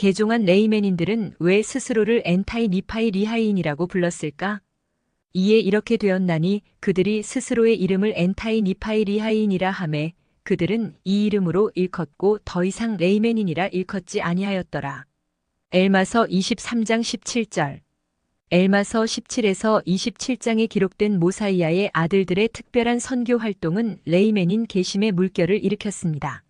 개종한 레이맨인들은 왜 스스로를 엔타이 니파이 리하인이라고 불렀을까? 이에 이렇게 되었나니 그들이 스스로의 이름을 엔타이 니파이 리하인이라 하매 그들은 이 이름으로 일컫고 더 이상 레이맨인이라 일컫지 아니하였더라. 엘마서 23장 17절. 엘마서 17에서 27장에 기록된 모사이아의 아들들의 특별한 선교 활동은 레이맨인 계심의 물결을 일으켰습니다.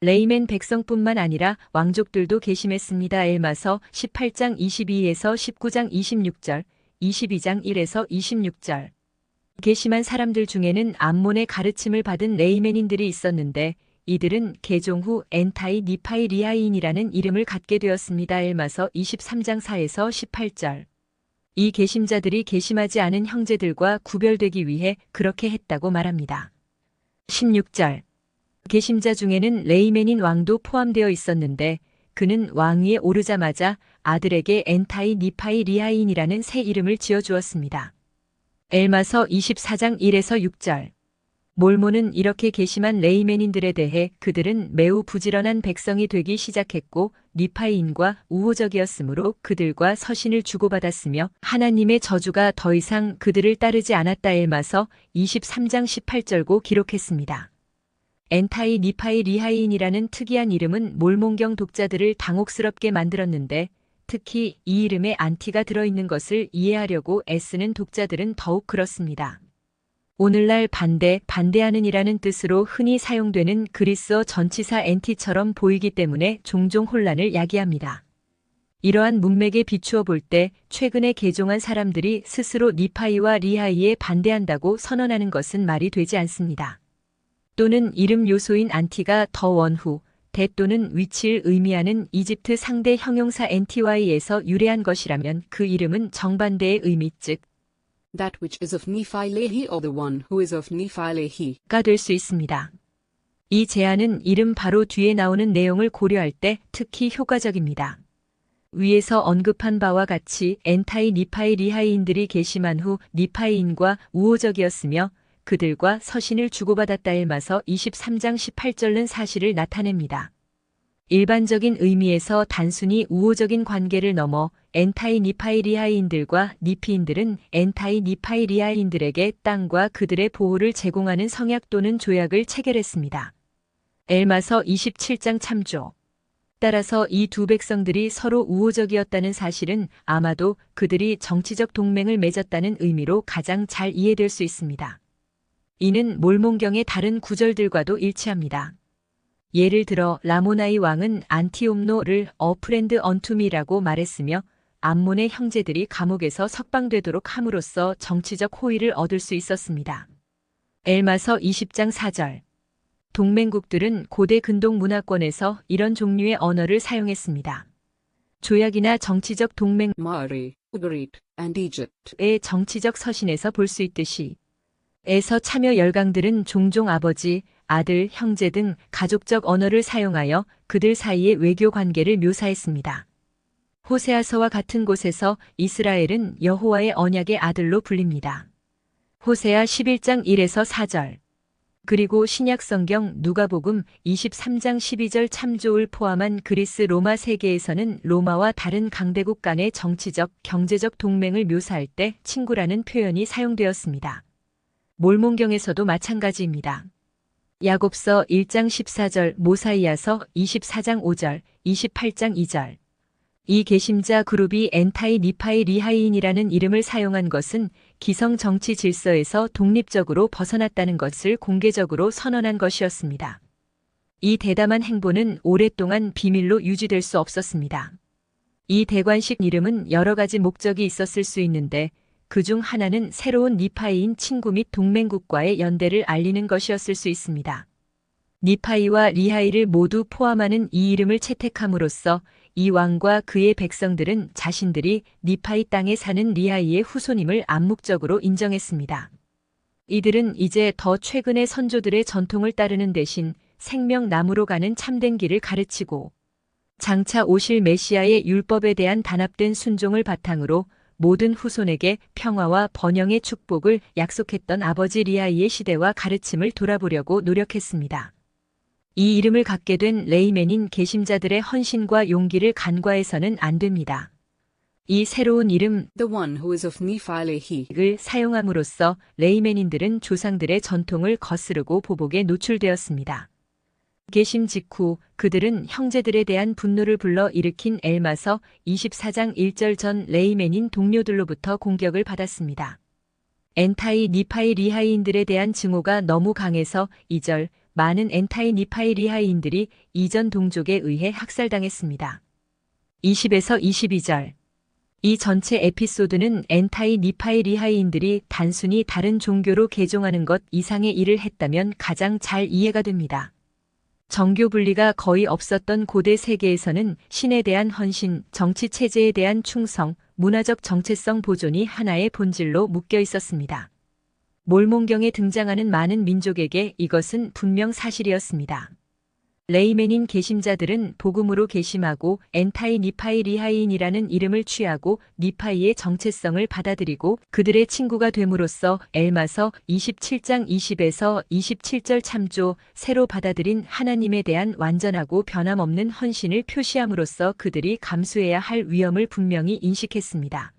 레이맨 백성뿐만 아니라 왕족들도 계심했습니다. 엘마서 18장 22에서 19장 26절, 22장 1에서 26절. 계심한 사람들 중에는 암몬의 가르침을 받은 레이맨인들이 있었는데 이들은 개종 후 엔타이 니파이 리하인이라는 이름을 갖게 되었습니다. 엘마서 23장 4에서 18절. 이 계심자들이 계심하지 않은 형제들과 구별되기 위해 그렇게 했다고 말합니다. 16절. 계심자 중에는 레이맨인 왕도 포함되어 있었는데 그는 왕위에 오르자마자 아들에게 엔타이 니파이 리하인이라는 새 이름을 지어주었습니다. 엘마서 24장 1에서 6절. 몰몬은 이렇게 계심한 레이맨인들에 대해 그들은 매우 부지런한 백성이 되기 시작했고 니파이인과 우호적이었으므로 그들과 서신을 주고받았으며 하나님의 저주가 더 이상 그들을 따르지 않았다. 엘마서 23장 18절고 기록했습니다. 엔타이 니파이 리하인이라는 특이한 이름은 몰몬경 독자들을 당혹스럽게 만들었는데 특히 이 이름에 안티가 들어있는 것을 이해하려고 애쓰는 독자들은 더욱 그렇습니다. 오늘날 반대하는이라는 뜻으로 흔히 사용되는 그리스어 전치사 엔티처럼 보이기 때문에 종종 혼란을 야기합니다. 이러한 문맥에 비추어 볼 때 최근에 개종한 사람들이 스스로 니파이와 리하이에 반대한다고 선언하는 것은 말이 되지 않습니다. 또는 이름 요소인 안티가 더 원후, 대 또는 위치를 의미하는 이집트 상대 형용사 엔티와이에서 유래한 것이라면 그 이름은 정반대의 의미 즉 that which is of Nephi-Lehi or the one who is of Nephi-Lehi 가 될 수 있습니다. 이 제안은 이름 바로 뒤에 나오는 내용을 고려할 때 특히 효과적입니다. 위에서 언급한 바와 같이 엔타이 니파이 리하이인들이 계심한 후 니파이인과 우호적이었으며 그들과 서신을 주고받았다. 엘마서 23장 18절은 사실을 나타냅니다. 일반적인 의미에서 단순히 우호적인 관계를 넘어 엔타이 니파이 리하이인들과 니피인들은 엔타이 니파이 리하이인들에게 땅과 그들의 보호를 제공하는 성약 또는 조약을 체결했습니다. 엘마서 27장 참조. 따라서 이 두 백성들이 서로 우호적이었다는 사실은 아마도 그들이 정치적 동맹을 맺었다는 의미로 가장 잘 이해될 수 있습니다. 이는 몰몬경의 다른 구절들과도 일치합니다. 예를 들어 라모나이 왕은 안티옴노를 프렌드 언투미라고 말했으며 암몬의 형제들이 감옥에서 석방되도록 함으로써 정치적 호의를 얻을 수 있었습니다. 엘마서 20장 4절. 동맹국들은 고대 근동 문화권에서 이런 종류의 언어를 사용했습니다. 조약이나 정치적 동맹 Mari, Ugarit, and Egypt 의 정치적 서신에서 볼 수 있듯이 에서 참여 열강들은 종종 아버지, 아들, 형제 등 가족적 언어를 사용하여 그들 사이의 외교 관계를 묘사했습니다. 호세아서와 같은 곳에서 이스라엘은 여호와의 언약의 아들로 불립니다. 호세아 11장 1에서 4절. 그리고 신약성경 누가복음 23장 12절 참조를 포함한 그리스 로마 세계에서는 로마와 다른 강대국 간의 정치적, 경제적 동맹을 묘사할 때 친구라는 표현이 사용되었습니다. 몰몬경에서도 마찬가지입니다. 야곱서 1장 14절, 모사이아서 24장 5절, 28장 2절. 이 계심자 그룹이 엔타이 니파이 리하인이라는 이름을 사용한 것은 기성 정치 질서에서 독립적으로 벗어났다는 것을 공개적으로 선언한 것이었습니다. 이 대담한 행보는 오랫동안 비밀로 유지될 수 없었습니다. 이 대관식 이름은 여러 가지 목적이 있었을 수 있는데 그중 하나는 새로운 니파이인 친구 및 동맹국과의 연대를 알리는 것이었을 수 있습니다. 니파이와 리하이를 모두 포함하는 이 이름을 채택함으로써 이 왕과 그의 백성들은 자신들이 니파이 땅에 사는 리하이의 후손임을 암묵적으로 인정했습니다. 이들은 이제 더 최근의 선조들의 전통을 따르는 대신 생명나무로 가는 참된 길을 가르치고 장차 오실 메시아의 율법에 대한 단합된 순종을 바탕으로 모든 후손에게 평화와 번영의 축복을 약속했던 아버지 리하이의 시대와 가르침을 돌아보려고 노력했습니다. 이 이름을 갖게 된 레이맨인 계심자들의 헌신과 용기를 간과해서는 안 됩니다. 이 새로운 이름을 The one who is of Nephi-Lehi. 사용함으로써 레이맨인들은 조상들의 전통을 거스르고 보복에 노출되었습니다. 계심 직후 그들은 형제들에 대한 분노를 불러 일으킨 엘마서 24장 1절 전 레이맨인 동료들로부터 공격을 받았습니다. 엔타이 니파이 리하이인들에 대한 증오가 너무 강해서 2절 많은 엔타이 니파이 리하이인들이 이전 동족에 의해 학살당했습니다. 20에서 22절 이 전체 에피소드는 엔타이 니파이 리하이인들이 단순히 다른 종교로 개종하는 것 이상의 일을 했다면 가장 잘 이해가 됩니다. 정교 분리가 거의 없었던 고대 세계에서는 신에 대한 헌신, 정치 체제에 대한 충성, 문화적 정체성 보존이 하나의 본질로 묶여 있었습니다. 몰몬경에 등장하는 많은 민족에게 이것은 분명 사실이었습니다. 레이맨인 계심자들은 복음으로 계심하고 엔타이 니파이 리하이인이라는 이름을 취하고 니파이의 정체성을 받아들이고 그들의 친구가 됨으로써 엘마서 27장 20에서 27절 참조 새로 받아들인 하나님에 대한 완전하고 변함없는 헌신을 표시함으로써 그들이 감수해야 할 위험을 분명히 인식했습니다.